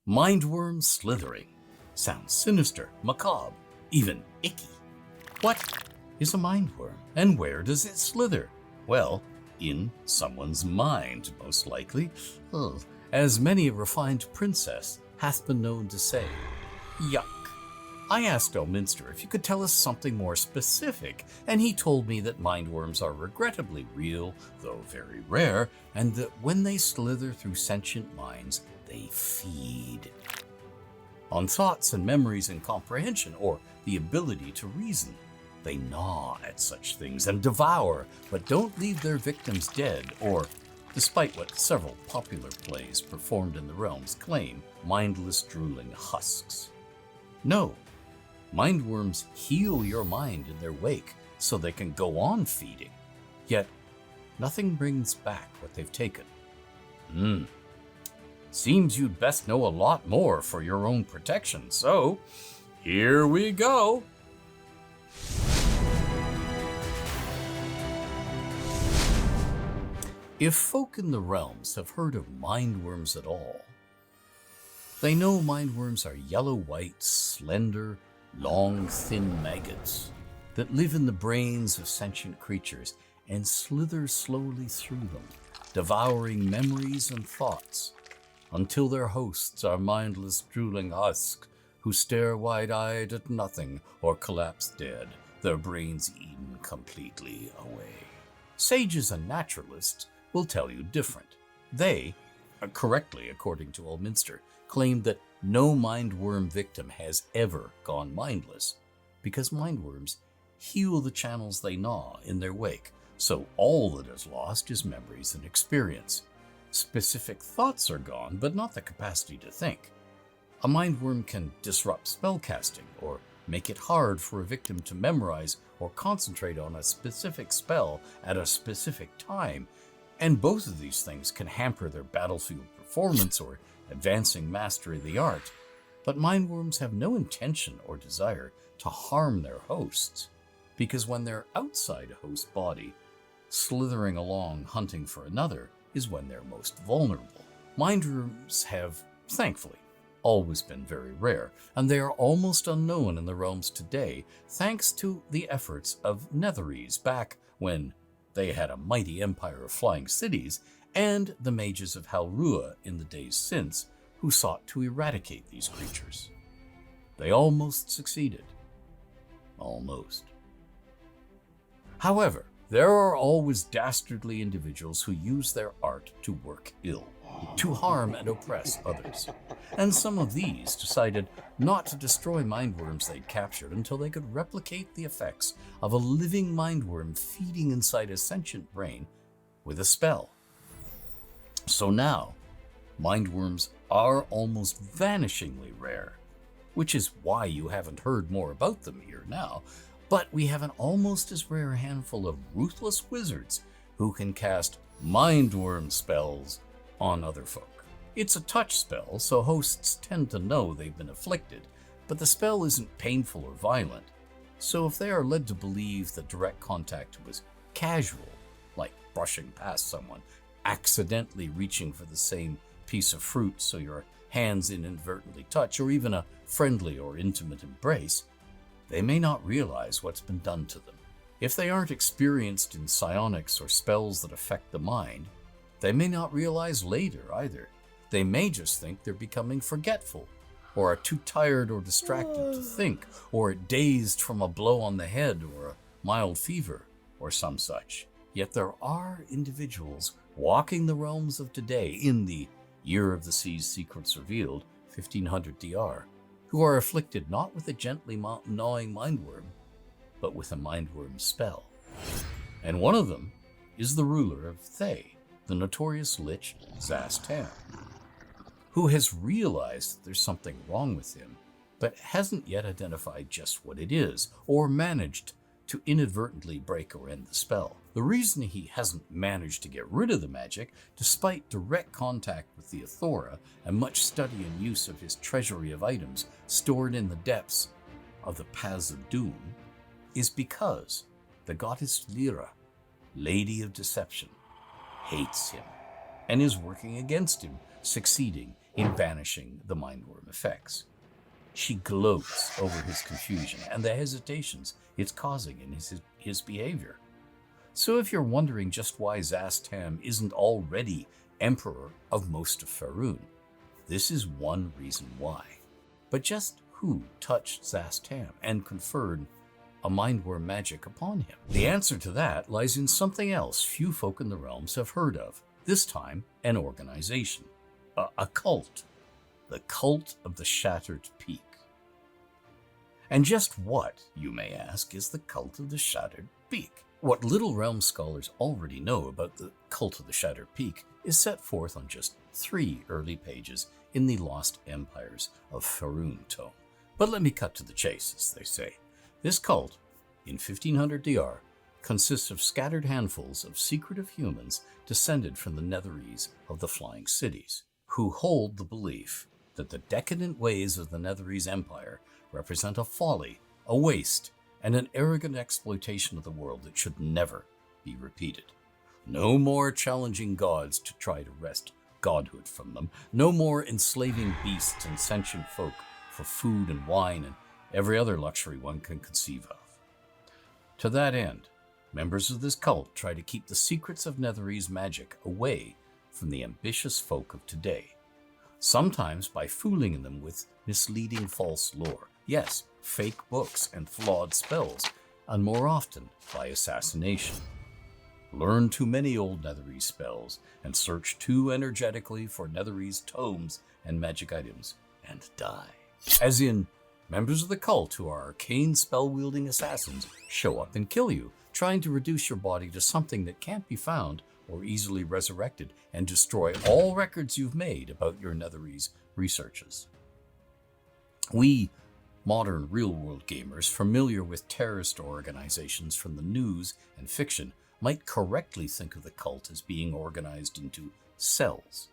Mindworm slithering. Sounds sinister, macabre, even icky. What is a mindworm, and where does it slither? Well, in someone's mind, most likely. As many a refined princess hath been known to say. Yuck. I asked Elminster if he could tell us something more specific, and he told me that mindworms are regrettably real, though very rare, and that when they slither through sentient minds, they feed on thoughts and memories and comprehension, or the ability to reason. They gnaw at such things and devour, but don't leave their victims dead, or, despite what several popular plays performed in the realms claim, mindless drooling husks. No, mindworms heal your mind in their wake so they can go on feeding, yet nothing brings back what they've taken. Seems you'd best know a lot more for your own protection, so here we go. If folk in the realms have heard of mindworms at all, they know mindworms are yellow-white, slender, long, thin maggots that live in the brains of sentient creatures and slither slowly through them, devouring memories and thoughts, until their hosts are mindless drooling husks who stare wide-eyed at nothing or collapse dead, their brains eaten completely away. Sages and naturalists will tell you different. They, correctly according to Elminster, claim that no mindworm victim has ever gone mindless, because mindworms heal the channels they gnaw in their wake, so all that is lost is memories and experience. Specific thoughts are gone, but not the capacity to think. A mindworm can disrupt spellcasting, or make it hard for a victim to memorize or concentrate on a specific spell at a specific time, and both of these things can hamper their battlefield performance or advancing mastery of the art. But mindworms have no intention or desire to harm their hosts, because when they're outside a host body, slithering along hunting for another is when they're most vulnerable. Mindworms have, thankfully, always been very rare, and they are almost unknown in the realms today, thanks to the efforts of Netherese back when they had a mighty empire of flying cities, and the mages of Halrua in the days since, who sought to eradicate these creatures. They almost succeeded. Almost. However, there are always dastardly individuals who use their art to work ill, to harm and oppress others. And some of these decided not to destroy mindworms they'd captured until they could replicate the effects of a living mindworm feeding inside a sentient brain with a spell. So now, mindworms are almost vanishingly rare, which is why you haven't heard more about them here now. But we have an almost as rare handful of ruthless wizards who can cast mindworm spells on other folk. It's a touch spell, so hosts tend to know they've been afflicted, but the spell isn't painful or violent. So if they are led to believe that direct contact was casual, like brushing past someone, accidentally reaching for the same piece of fruit so your hands inadvertently touch, or even a friendly or intimate embrace, they may not realize what's been done to them. If they aren't experienced in psionics or spells that affect the mind, they may not realize later either. They may just think they're becoming forgetful, or are too tired or distracted to think, or dazed from a blow on the head or a mild fever, or some such. Yet there are individuals walking the realms of today in the Year of the Sea's Secrets Revealed, 1500 DR, who are afflicted not with a gently gnawing mindworm, but with a mindworm spell. And one of them is the ruler of Thay, the notorious lich Szass Tam, who has realized that there's something wrong with him, but hasn't yet identified just what it is, or managed to inadvertently break or end the spell. The reason he hasn't managed to get rid of the magic, despite direct contact with the Athora and much study and use of his treasury of items stored in the depths of the Paths of Doom, is because the goddess Lyra, Lady of Deception, hates him and is working against him succeeding in banishing the Mindworm effects. She gloats over his confusion and the hesitations it's causing in his behavior. So if you're wondering just why Szass Tam isn't already Emperor of most of Faerûn, this is one reason why. But just who touched Szass Tam and conferred a Mindworm magic upon him? The answer to that lies in something else few folk in the realms have heard of, this time an organization, a cult, the Cult of the Shattered Peak. And just what, you may ask, is the Cult of the Shattered Peak? What little realm scholars already know about the Cult of the Shattered Peak is set forth on just 3 early pages in the Lost Empires of Faerûn tome. But let me cut to the chase, as they say. This cult, in 1500 DR, consists of scattered handfuls of secretive humans descended from the Netherese of the Flying Cities, who hold the belief that the decadent ways of the Netherese Empire represent a folly, a waste, and an arrogant exploitation of the world that should never be repeated. No more challenging gods to try to wrest godhood from them. No more enslaving beasts and sentient folk for food and wine and every other luxury one can conceive of. To that end, members of this cult try to keep the secrets of Netherese magic away from the ambitious folk of today, sometimes by fooling them with misleading false lore. Yes, fake books and flawed spells, and more often by assassination. Learn too many old Netherese spells and search too energetically for Netherese tomes and magic items and die. As in, members of the cult who are arcane spell-wielding assassins show up and kill you, trying to reduce your body to something that can't be found or easily resurrected and destroy all records you've made about your Netherese researches. We modern real-world gamers familiar with terrorist organizations from the news and fiction might correctly think of the cult as being organized into cells.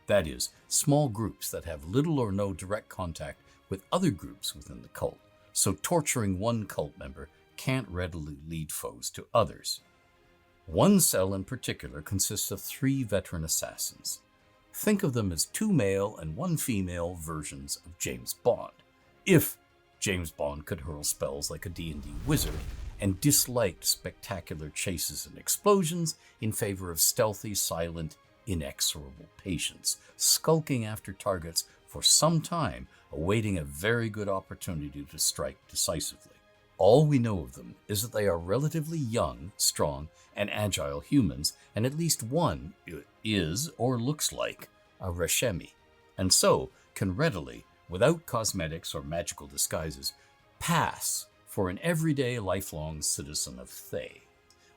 That is, small groups that have little or no direct contact with other groups within the cult, so torturing one cult member can't readily lead foes to others. One cell in particular consists of 3 veteran assassins. Think of them as 2 male and 1 female versions of James Bond, if James Bond could hurl spells like a D&D wizard and disliked spectacular chases and explosions in favor of stealthy, silent, inexorable patience, skulking after targets for some time, awaiting a very good opportunity to strike decisively. All we know of them is that they are relatively young, strong, and agile humans, and at least one is or looks like a Reshemi, and so can readily, without cosmetics or magical disguises, pass for an everyday, lifelong citizen of Thay.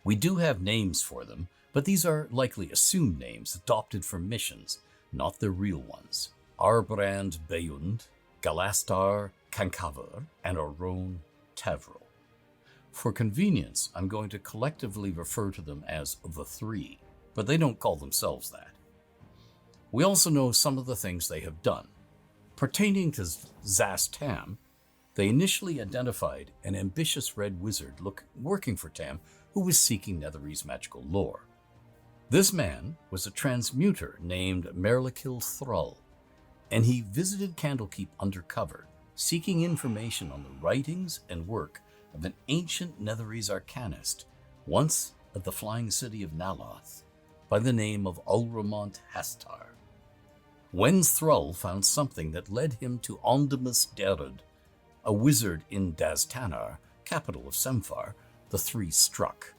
We do have names for them, but these are likely assumed names adopted for missions, not the real ones. Arbrand Beyund, Galastar Kankavur, and Aron Tavril. For convenience, I'm going to collectively refer to them as the 3, but they don't call themselves that. We also know some of the things they have done. Pertaining to Szass Tam, they initially identified an ambitious red wizard working for Tam who was seeking Netherese magical lore. This man was a transmuter named Merlikil Thrall, and he visited Candlekeep undercover, seeking information on the writings and work of an ancient Netherese arcanist, once at the flying city of Naloth, by the name of Ulramont Hastar. When Thrall found something that led him to Ondamus Derud, a wizard in Daztanar, capital of Semphar, the 3 struck,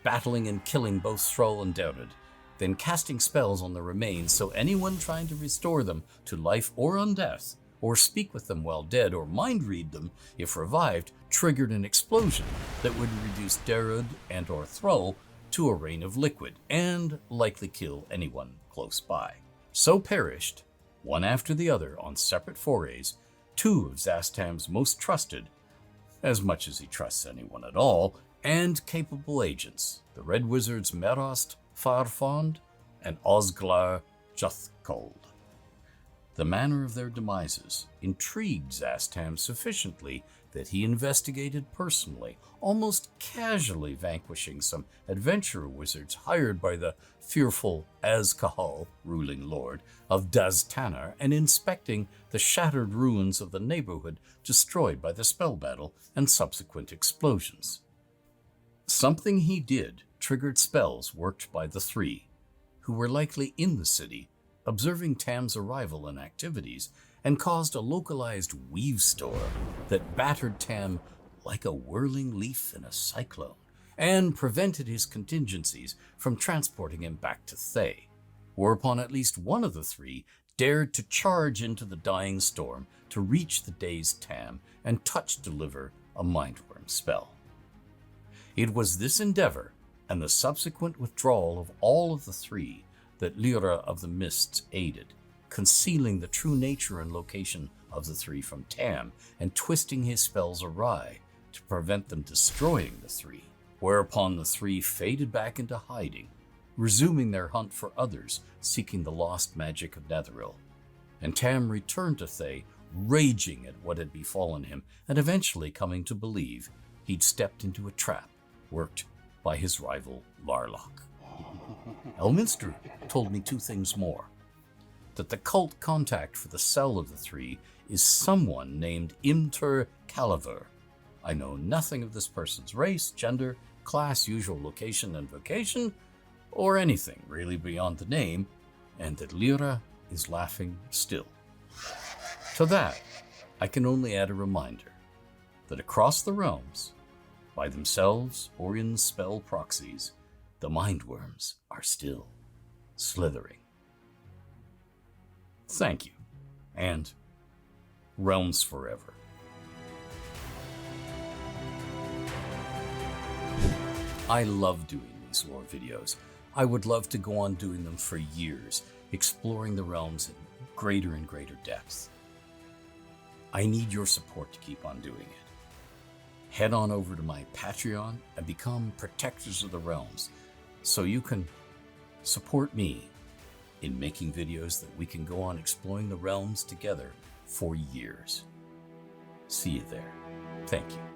battling and killing both Thrall and Derud, then casting spells on the remains so anyone trying to restore them to life or undeath, or speak with them while dead, or mind read them if revived, triggered an explosion that would reduce Derud and or Thrall to a rain of liquid, and likely kill anyone close by. So perished, one after the other on separate forays, 2 of Szass Tam's most trusted, as much as he trusts anyone at all, and capable agents, the Red Wizards Merost Farfond and Osglar Juthkold. The manner of their demises intrigued Szass Tam sufficiently that he investigated personally, almost casually vanquishing some adventurer wizards hired by the fearful Azkahal, ruling lord, of Daztanar, and inspecting the shattered ruins of the neighborhood destroyed by the spell battle and subsequent explosions. Something he did triggered spells worked by the three, who were likely in the city, observing Tam's arrival and activities, and caused a localized weave storm that battered Tam like a whirling leaf in a cyclone, and prevented his contingencies from transporting him back to Thay, whereupon at least one of the three dared to charge into the dying storm to reach the dazed Tam and touch deliver a Mindworm spell. It was this endeavor and the subsequent withdrawal of all of the three that Lyra of the Mists aided, concealing the true nature and location of the three from Tam and twisting his spells awry to prevent them destroying the three, whereupon the three faded back into hiding, resuming their hunt for others seeking the lost magic of Netheril. And Tam returned to Thay, raging at what had befallen him and eventually coming to believe he'd stepped into a trap worked by his rival Larlock. Elminster told me two things more: that the cult contact for the cell of the three is someone named Imtur Calaver. I know nothing of this person's race, gender, class, usual location and vocation, or anything really beyond the name, and that Lyra is laughing still. To that, I can only add a reminder that across the realms, by themselves or in spell proxies, the Mindworms are still slithering. Thank you, and realms forever. I love doing these lore videos. I would love to go on doing them for years, exploring the realms in greater and greater depth. I need your support to keep on doing it. Head on over to my Patreon and become Protectors of the Realms so you can support me in making videos that we can go on exploring the realms together for years. See you there. Thank you.